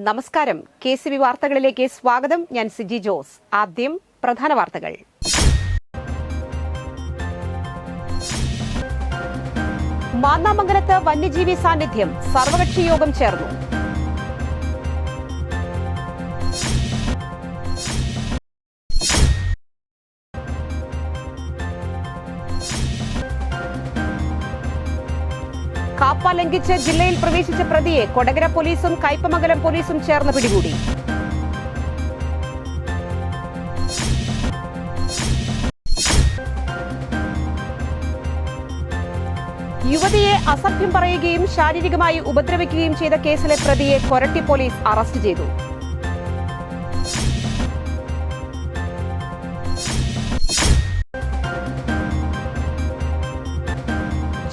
നമസ്കാരം. KCB വാർത്തകളിലേക്ക് സ്വാഗതം. ഞാൻ സിജി ജോസ്. ആദ്യം പ്രധാന വാർത്തകൾ. മാന്നാമംഗലത്ത് വന്യജീവി സാന്നിധ്യം, സർവകക്ഷി യോഗം ചേർന്നു. കാപ്പ ലംഘിച്ച് ജില്ലയിൽ പ്രവേശിച്ച പ്രതിയെ കൊടകര പോലീസും കയ്പമംഗലം പോലീസും ചേർന്ന് പിടികൂടി. യുവതിയെ അസഭ്യം പറയുകയും ശാരീരികമായി ഉപദ്രവിക്കുകയും ചെയ്ത കേസിലെ പ്രതിയെ കൊരട്ടി പോലീസ് അറസ്റ്റ് ചെയ്തു.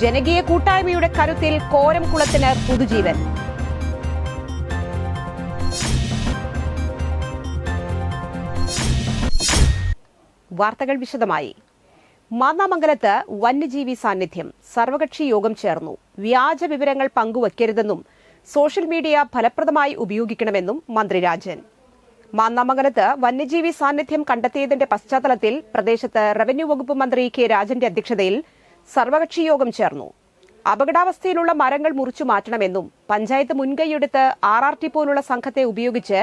ജനകീയ കൂട്ടായ്മയുടെ കരുത്തിൽ കോരംകുളത്തിന് പുതുജീവൻ. വാർത്തകൾ വിശദമായി. മാന്നാമംഗലത്ത് വന്യജീവി സാന്നിധ്യം, സർവകക്ഷി യോഗം ചേർന്നു. വ്യാജ വിവരങ്ങൾ പങ്കുവയ്ക്കരുതെന്നും സോഷ്യൽ മീഡിയ ഫലപ്രദമായി ഉപയോഗിക്കണമെന്നും മന്ത്രി രാജൻ. മാന്നാമംഗലത്ത് വന്യജീവി സാന്നിധ്യം കണ്ടെത്തിയതിന്റെ പശ്ചാത്തലത്തിൽ പ്രദേശത്ത് റവന്യൂ വകുപ്പ് മന്ത്രി കെ രാജന്റെ അധ്യക്ഷതയിൽ സർവകക്ഷി യോഗം ചേർന്നു. അപകടാവസ്ഥയിലുള്ള മരങ്ങൾ മുറിച്ചു മാറ്റണമെന്നും പഞ്ചായത്ത് മുൻകൈയെടുത്ത് RRT പോലുള്ള സംഘത്തെ ഉപയോഗിച്ച്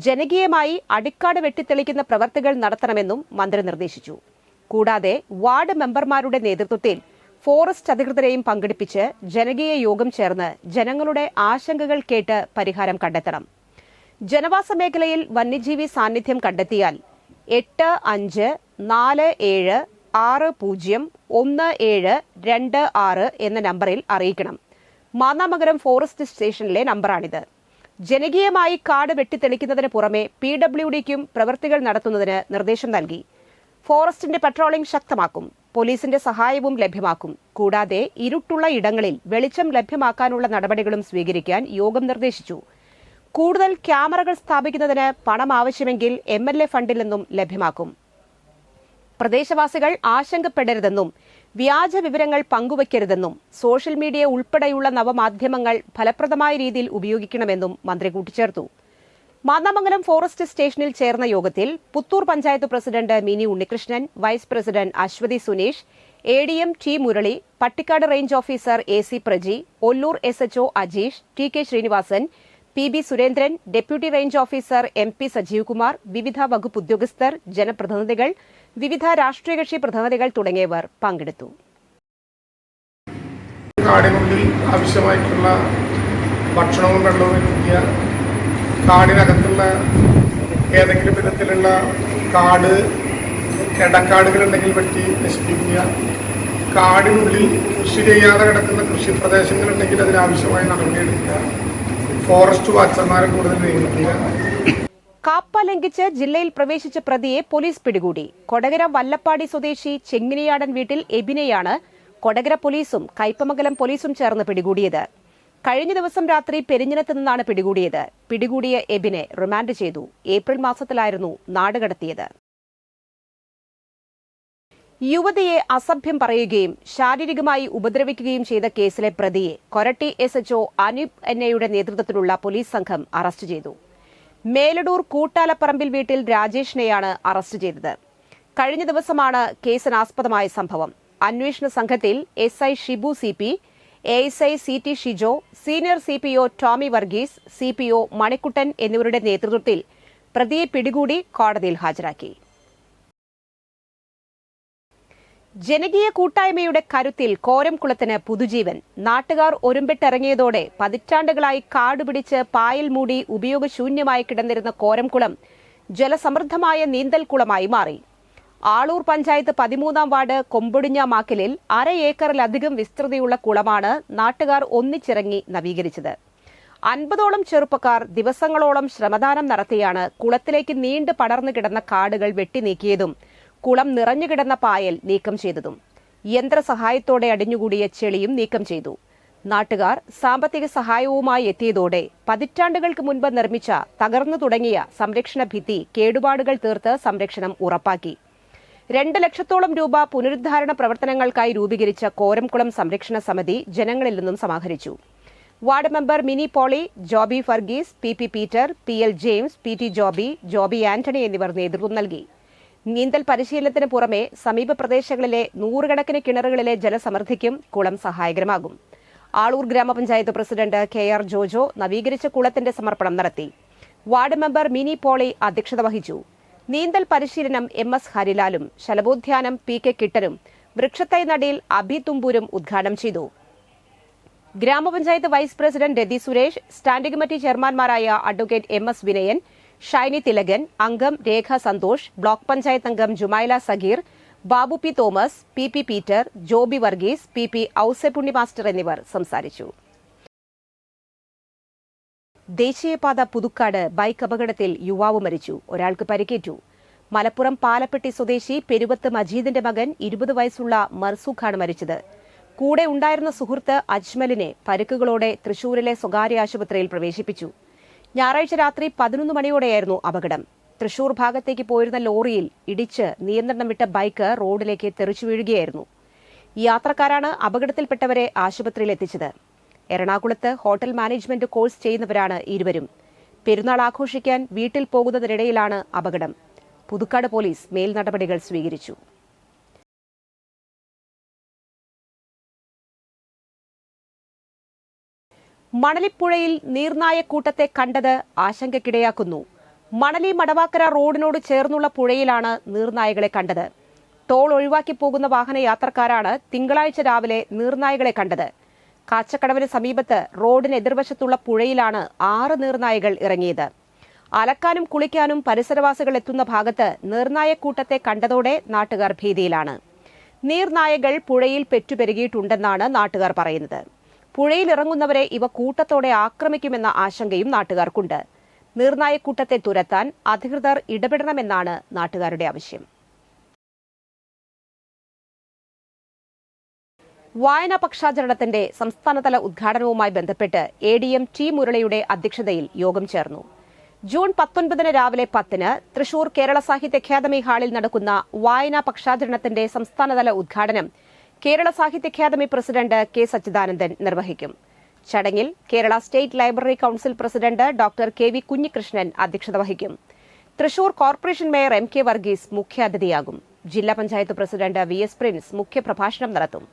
ജനകീയമായി അടിക്കാട് വെട്ടിത്തെളിക്കുന്ന പ്രവർത്തികൾ നടത്തണമെന്നും മന്ത്രി നിർദ്ദേശിച്ചു. കൂടാതെ വാർഡ് മെമ്പർമാരുടെ നേതൃത്വത്തിൽ ഫോറസ്റ്റ് അധികൃതരെയും പങ്കെടുപ്പിച്ച് ജനകീയ യോഗം ചേർന്ന് ജനങ്ങളുടെ ആശങ്കകൾ കേട്ട് പരിഹാരം കണ്ടെത്തണം. ജനവാസ മേഖലയിൽ വന്യജീവി സാന്നിധ്യം കണ്ടെത്തിയാൽ 8547601726 എന്ന നമ്പറിൽ അറിയിക്കണം. മാന്നാമംഗലം ഫോറസ്റ്റ് സ്റ്റേഷനിലെ നമ്പറാണിത്. ജനകീയമായി കാട് വെട്ടിത്തെളിക്കുന്നതിന് പുറമെ PWDക്കും പ്രവൃത്തികൾ നടത്തുന്നതിന് നിർദ്ദേശം നൽകി. ഫോറസ്റ്റിന്റെ പട്രോളിംഗ് ശക്തമാക്കും. പോലീസിന്റെ സഹായവും ലഭ്യമാക്കും. കൂടാതെ ഇരുട്ടുള്ള ഇടങ്ങളിൽ വെളിച്ചം ലഭ്യമാക്കാനുള്ള നടപടികളും സ്വീകരിക്കാൻ യോഗം നിർദ്ദേശിച്ചു. കൂടുതൽ ക്യാമറകൾ സ്ഥാപിക്കുന്നതിന് പണം ആവശ്യമെങ്കിൽ MLA ഫണ്ടിൽ നിന്നും ലഭ്യമാക്കും. പ്രദേശവാസികൾ ആശങ്കപ്പെടരുതെന്നും വ്യാജ വിവരങ്ങൾ പങ്കുവയ്ക്കരുതെന്നും സോഷ്യൽ മീഡിയ ഉൾപ്പെടെയുള്ള നവമാധ്യമങ്ങൾ ഫലപ്രദമായ രീതിയിൽ ഉപയോഗിക്കണമെന്നും മന്ത്രി കൂട്ടിച്ചേർത്തു. മാന്നാമംഗലം ഫോറസ്റ്റ് സ്റ്റേഷനിൽ ചേർന്ന യോഗത്തിൽ Puthur panchayat president Mini Unnikrishnan, vice president Aswathy Suneesh, ADM T Murali, Pattikkad range officer AC Praji, Ollur SHO Ajeesh, TK Srinivasan, PB Surendran, deputy range officer MP Sajeev Kumar, വിവിധ വകുപ്പ് ഉദ്യോഗസ്ഥർ, ജനപ്രതിനിധികൾ, വിവിധ രാഷ്ട്രീയ കക്ഷി പ്രതിനിധികൾ തുടങ്ങിയവർ പങ്കെടുത്തു. കാടിനുള്ളിൽ ആവശ്യമായിട്ടുള്ള ഭക്ഷണവും വെള്ളവും എത്തിക്കുക, കാടിനകത്തുള്ള ഏതെങ്കിലും വിധത്തിലുള്ള കാട് ഇടക്കാടുകളുണ്ടെങ്കിൽ വെട്ടി നശിപ്പിക്കുക, കാടിനുള്ളിൽ കൃഷി ചെയ്യാതെ കിടക്കുന്ന കൃഷി പ്രദേശങ്ങളുണ്ടെങ്കിൽ അതിനാവശ്യമായ നടപടിയെടുക്കുക, ഫോറസ്റ്റ് വാച്ചർമാരെ കൂടുതൽ നിയമിക്കുക. കാപ്പ ലംഘിച്ച് ജില്ലയിൽ പ്രവേശിച്ച പ്രതിയെ പോലീസ് പിടികൂടി. കൊടകര വല്ലപ്പാടി സ്വദേശി ചെങ്ങിനിയാടൻ വീട്ടിൽ എബിനെയാണ് കൊടകര പോലീസും കയ്പമംഗലം പോലീസും ചേർന്ന് പിടികൂടിയത്. കഴിഞ്ഞ ദിവസം രാത്രി പെരിഞ്ഞനത്ത് നിന്നാണ് പിടികൂടിയത്. പിടികൂടിയ എബിനെ റിമാൻഡ് ചെയ്തു. ഏപ്രിൽ മാസത്തിലായിരുന്നു നാടുകടത്തിയത്. യുവതിയെ അസഭ്യം പറയുകയും ശാരീരികമായി ഉപദ്രവിക്കുകയും ചെയ്ത കേസിലെ പ്രതിയെ കൊരട്ടി SHO അനൂപ് NAയുടെ നേതൃത്വത്തിലുള്ള പോലീസ് സംഘം അറസ്റ്റ് ചെയ്തു. മേലടൂർ കൂട്ടാലപ്പറമ്പിൽ വീട്ടിൽ രാജേഷിനെയാണ് അറസ്റ്റ് ചെയ്തത്. കഴിഞ്ഞ ദിവസമാണ് കേസിനാസ്പദമായ സംഭവം. അന്വേഷണ സംഘത്തിൽ SI Shibu CP, ASI CT Shijo, senior CPO Tomy Varghese, CPO Manikuttan എന്നിവരുടെ നേതൃത്വത്തിൽ പ്രതിയെ പിടികൂടി കോടതിയിൽ ഹാജരാക്കി. ജനകീയ കൂട്ടായ്മയുടെ കരുത്തിൽ കോരംകുളത്തിന് പുതുജീവൻ. നാട്ടുകാർ ഒരുമ്പിട്ടിറങ്ങിയതോടെ പതിറ്റാണ്ടുകളായി കാടുപിടിച്ച് പായൽ മൂടി ഉപയോഗശൂന്യമായി കിടന്നിരുന്ന കോരംകുളം ജലസമൃദ്ധമായ നീന്തൽക്കുളമായി മാറി. ആളൂർ പഞ്ചായത്ത് 13-ാം വാർഡ് കൊമ്പൊടിഞ്ഞ മാക്കലിൽ 1/2 ഏക്കറിലധികം വിസ്തൃതിയുള്ള കുളമാണ് നാട്ടുകാർ ഒന്നിച്ചിറങ്ങി നവീകരിച്ചത്. 50ഓളം ചെറുപ്പക്കാർ ദിവസങ്ങളോളം ശ്രമദാനം നടത്തിയാണ് കുളത്തിലേക്ക് നീണ്ടു പടർന്നു കിടന്ന കാടുകൾ വെട്ടിനീക്കിയതും കുളം നിറഞ്ഞുകിടന്ന പായൽ നീക്കം ചെയ്തതും. യന്ത്രസഹായത്തോടെ അടിഞ്ഞുകൂടിയ ചെളിയും നീക്കം ചെയ്തു. നാട്ടുകാർ സാമ്പത്തിക സഹായവുമായി എത്തിയതോടെ പതിറ്റാണ്ടുകൾക്ക് മുൻപ് നിർമ്മിച്ച തകർന്നു തുടങ്ങിയ സംരക്ഷണ ഭിത്തി കേടുപാടുകൾ തീർത്ത് സംരക്ഷണം ഉറപ്പാക്കി. 2 ലക്ഷത്തോളം രൂപ പുനരുദ്ധാരണ പ്രവർത്തനങ്ങൾക്കായി രൂപീകരിച്ച കോരംകുളം സംരക്ഷണ സമിതി ജനങ്ങളിൽ നിന്നും സമാഹരിച്ചു. Ward member Mini Poly, Joby Varghese, P Peter, PL James, PT Joby, Joby Antony എന്നിവർ നേതൃത്വം നൽകി. നീന്തൽ പരിശീലനത്തിന് പുറമെ സമീപ പ്രദേശങ്ങളിലെ നൂറുകണക്കിന് കിണറുകളിലെ ജലസമൃദ്ധിക്കും കുളം സഹായകരമാകും. ആളൂർ ഗ്രാമപഞ്ചായത്ത് പ്രസിഡന്റ് KR ജോജോ നവീകരിച്ച കുളത്തിന്റെ സമർപ്പണം നടത്തി. വാർഡ് മെമ്പർ മിനി പോളി അധ്യക്ഷത വഹിച്ചു. നീന്തൽ പരിശീലനം MS ഹരിലാലും ശലഭോദ്യാനം PK കിട്ടനും വൃക്ഷത്തൈ നടീൽ അഭി തുമ്പൂരും ഉദ്ഘാടനം ചെയ്തു. ഗ്രാമപഞ്ചായത്ത് vice president Rathi Suresh, standing committee ചെയർമാൻമാരായ അഡ്വക്കേറ്റ് MS വിനയൻ, ഷൈനി തിലകൻ, അംഗം രേഖ സന്തോഷ്, ബ്ലോക്ക് പഞ്ചായത്ത് അംഗം Jumaila Sageer, Babu P Thomas, PP Peter, Joby Varghese, PP Ouseppunni master എന്നിവർ സംസാരിച്ചു. ദേശീയപാത പുതുക്കാട് ബൈക്ക് അപകടത്തിൽ യുവാവ് മരിച്ചു. ഒരാൾക്ക് പരിക്കേറ്റു. മലപ്പുറം പാലപ്പെട്ടി സ്വദേശി പെരുവത്ത് മജീദിന്റെ മകൻ 20 വയസ്സുള്ള മർസൂഖാണ് മരിച്ചത്. കൂടെ ഉണ്ടായിരുന്ന സുഹൃത്ത് അജ്മലിനെ പരിക്കുകളോടെ തൃശൂരിലെ സ്വകാര്യ ആശുപത്രിയിൽ പ്രവേശിപ്പിച്ചു. ഞായറാഴ്ച രാത്രി 11 മണിയോടെയായിരുന്നു അപകടം. തൃശൂർ ഭാഗത്തേക്ക് പോയിരുന്ന ലോറിയിൽ ഇടിച്ച് നിയന്ത്രണം വിട്ട ബൈക്ക് റോഡിലേക്ക് തെറിച്ചു വീഴുകയായിരുന്നു. യാത്രക്കാരാണ് അപകടത്തിൽപ്പെട്ടവരെ ആശുപത്രിയിൽ എത്തിച്ചത്. എറണാകുളത്ത് ഹോട്ടൽ മാനേജ്മെന്റ് കോഴ്സ് ചെയ്യുന്നവരാണ് ഇരുവരും. പെരുന്നാൾ ആഘോഷിക്കാൻ വീട്ടിൽ പോകുന്നതിനിടയിലാണ് അപകടം. പുതുക്കാട് പോലീസ് മേൽ നടപടികൾ സ്വീകരിച്ചു. മണലിപ്പുഴയിൽ നീർനായക്കൂട്ടത്തെ കണ്ടത് ആശങ്കയ്ക്കിടയാക്കുന്നു. മണലി മടവാക്കര റോഡിനോട് ചേർന്നുള്ള പുഴയിലാണ് നീർനായകളെ കണ്ടത്. ടോൾ ഒഴിവാക്കി പോകുന്ന വാഹനയാത്രക്കാരാണ് തിങ്കളാഴ്ച രാവിലെ നീർനായകളെ കണ്ടത്. കാച്ചക്കടവിന് സമീപത്ത് റോഡിന് എതിർവശത്തുള്ള പുഴയിലാണ് 6 നീർനായകൾ ഇറങ്ങിയത്. അലക്കാനും കുളിക്കാനും പരിസരവാസികൾ എത്തുന്ന ഭാഗത്ത് നീർനായക്കൂട്ടത്തെ കണ്ടതോടെ നാട്ടുകാർ ഭീതിയിലാണ്. നീർനായകൾ പുഴയിൽ പെറ്റുപെരുകിയിട്ടുണ്ടെന്നാണ് നാട്ടുകാർ പറയുന്നത്. പുഴയിൽ ഇറങ്ങുന്നവരെ ഇവ കൂട്ടത്തോടെ ആക്രമിക്കുമെന്ന ആശങ്കയും നാട്ടുകാർക്കുണ്ട്. നീർനായക്കൂട്ടത്തെ തുരത്താൻ അധികൃതർ ഇടപെടണമെന്നാണ് നാട്ടുകാരുടെ ആവശ്യം. വായനാ പക്ഷാചരണത്തിന്റെ സംസ്ഥാനതല ഉദ്ഘാടനവുമായി ബന്ധപ്പെട്ട് ADM T മുരളിയുടെ അധ്യക്ഷതയിൽ യോഗം ചേർന്നു. ജൂൺ 19 രാവിലെ 10 തൃശൂർ കേരള സാഹിത്യ അക്കാദമി ഹാളിൽ നടക്കുന്ന വായനാ പക്ഷാചരണത്തിന്റെ സംസ്ഥാനതല ഉദ്ഘാടനം കേരള സാഹിത്യ അക്കാദമി പ്രസിഡന്റ് K സച്ചിദാനന്ദൻ നിർവഹിക്കും. ചടങ്ങിൽ Kerala state library council president doctor KV Kunhikrishnan അധ്യക്ഷത വഹിക്കും. Thrissur corporation mayor MK Varghese മുഖ്യാതിഥിയാകും. ജില്ലാ പഞ്ചായത്ത് പ്രസിഡന്റ് VS പ്രിൻസ് മുഖ്യപ്രഭാഷണം നടത്തും.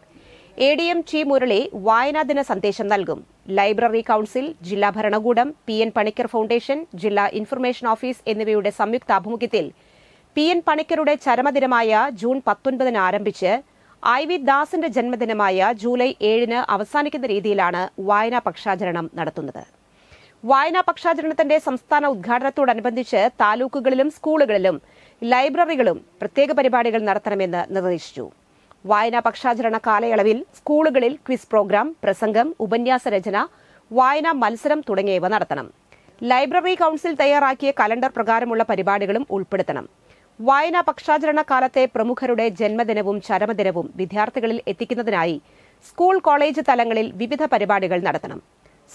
ADM T മുരളി വായനാ ദിന സന്ദേശം നൽകും. ലൈബ്രറി കൌൺസിൽ, ജില്ലാ ഭരണകൂടം, PN പണിക്കർ ഫൗണ്ടേഷൻ, ജില്ലാ ഇൻഫർമേഷൻ ഓഫീസ് എന്നിവയുടെ സംയുക്താഭിമുഖ്യത്തിൽ PN പണിക്കരുടെ ചരമദിനമായ ജൂൺ 19 ആരംഭിച്ച് IV ദാസിന്റെ ജന്മദിനമായ ജൂലൈ 7 അവസാനിക്കുന്ന രീതിയിലാണ് വായനാ പക്ഷാചരണം നടത്തുന്നത്. വായനാ പക്ഷാചരണത്തിന്റെ സംസ്ഥാന ഉദ്ഘാടനത്തോടനുബന്ധിച്ച് താലൂക്കുകളിലും സ്കൂളുകളിലും ലൈബ്രറികളും പ്രത്യേക പരിപാടികൾ നടത്തണമെന്ന് നിർദ്ദേശിച്ചു. വായനാ പക്ഷാചരണ കാലയളവിൽ സ്കൂളുകളിൽ ക്വിസ് പ്രോഗ്രാം, പ്രസംഗം, ഉപന്യാസ രചന, വായനാ മത്സരം തുടങ്ങിയവ നടത്തണം. ലൈബ്രറി കൌൺസിൽ തയ്യാറാക്കിയ കലണ്ടർ പ്രകാരമുള്ള പരിപാടികളും ഉൾപ്പെടുത്തണം. വായനാ പക്ഷാചരണ കാലത്തെ പ്രമുഖരുടെ ജന്മദിനവും ചരമദിനവും വിദ്യാർത്ഥികളിൽ എത്തിക്കുന്നതിനായി സ്കൂൾ, കോളേജ് തലങ്ങളിൽ വിവിധ പരിപാടികൾ നടത്തണം.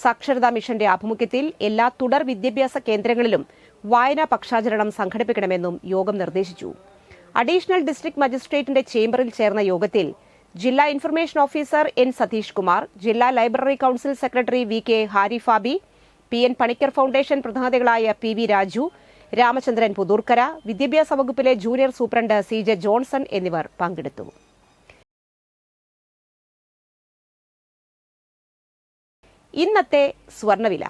സാക്ഷരതാ മിഷന്റെ ആഭിമുഖ്യത്തിൽ എല്ലാ തുടർ വിദ്യാഭ്യാസ കേന്ദ്രങ്ങളിലും വായനാ പക്ഷാചരണം സംഘടിപ്പിക്കണമെന്നും യോഗം നിർദ്ദേശിച്ചു. അഡീഷണൽ ഡിസ്ട്രിക്ട് മജിസ്ട്രേറ്റിന്റെ ചേംബറിൽ ചേർന്ന യോഗത്തിൽ ജില്ലാ information officer N Satheesh Kumar, ജില്ലാ library council secretary VK Harifabi, PN Panicker foundation പ്രതിനിധികളായ PV രാജു, രാമചന്ദ്രൻ പുതൂർക്കര, വിദ്യാഭ്യാസ വകുപ്പിലെ ജൂനിയർ സൂപ്രണ്ട് CJ ജോൺസൺ എന്നിവർ പങ്കെടുത്തു. ഇന്നത്തെ സ്വർണ്ണവില.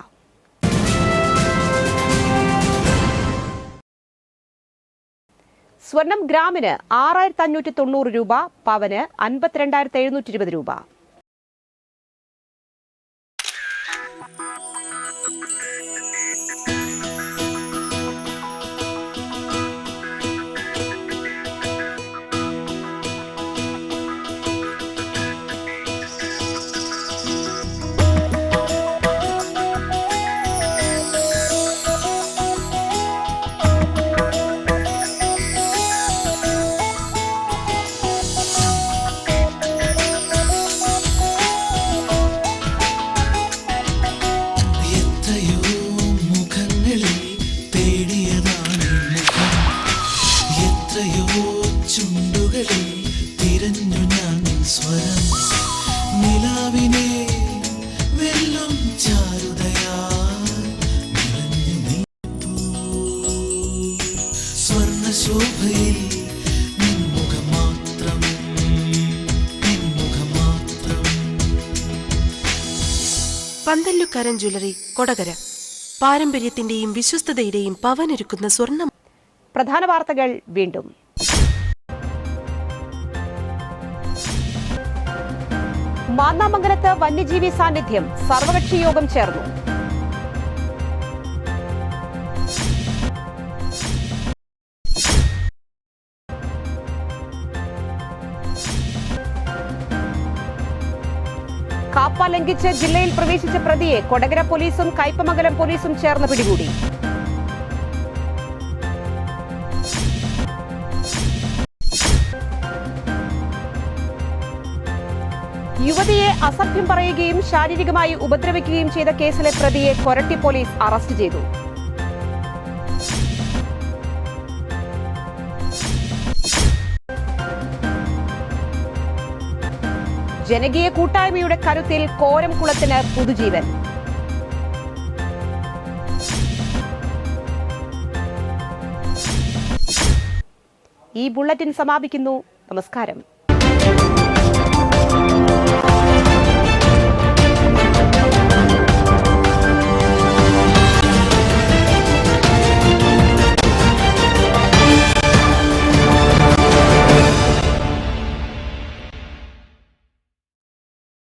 സ്വർണം ഗ്രാമിന് 6590 രൂപ, പവന് 52,720 രൂപ. സ്വരം നിലാവിനെ വെല്ലും പന്തല്ലുക്കാരൻ ജ്വല്ലറി, കൊടകര. പാരമ്പര്യത്തിന്റെയും വിശ്വസ്തതയുടെയും പവനൊരുക്കുന്ന സ്വർണ്ണം. പ്രധാന വാർത്തകൾ വീണ്ടും. മാന്നാമംഗലത്ത് വന്യജീവി സാന്നിധ്യം, സർവകക്ഷി യോഗം ചേർന്നു. കാപ്പ ലംഘിച്ച് ജില്ലയിൽ പ്രവേശിച്ച പ്രതിയെ കൊടകര പോലീസും കയ്പമംഗലം പോലീസും ചേർന്ന് പിടികൂടി. യുവതിയെ അസഭ്യം പറയുകയും ശാരീരികമായി ഉപദ്രവിക്കുകയും ചെയ്ത കേസിലെ പ്രതിയെ കൊരട്ടി പോലീസ് അറസ്റ്റ് ചെയ്തു. ജനകീയ കൂട്ടായ്മയുടെ കരുത്തിൽ കോരംകുളത്തിന് പുതുജീവൻ. ഈ ബുള്ളറ്റിൻ സമാപിക്കുന്നു. നമസ്കാരം.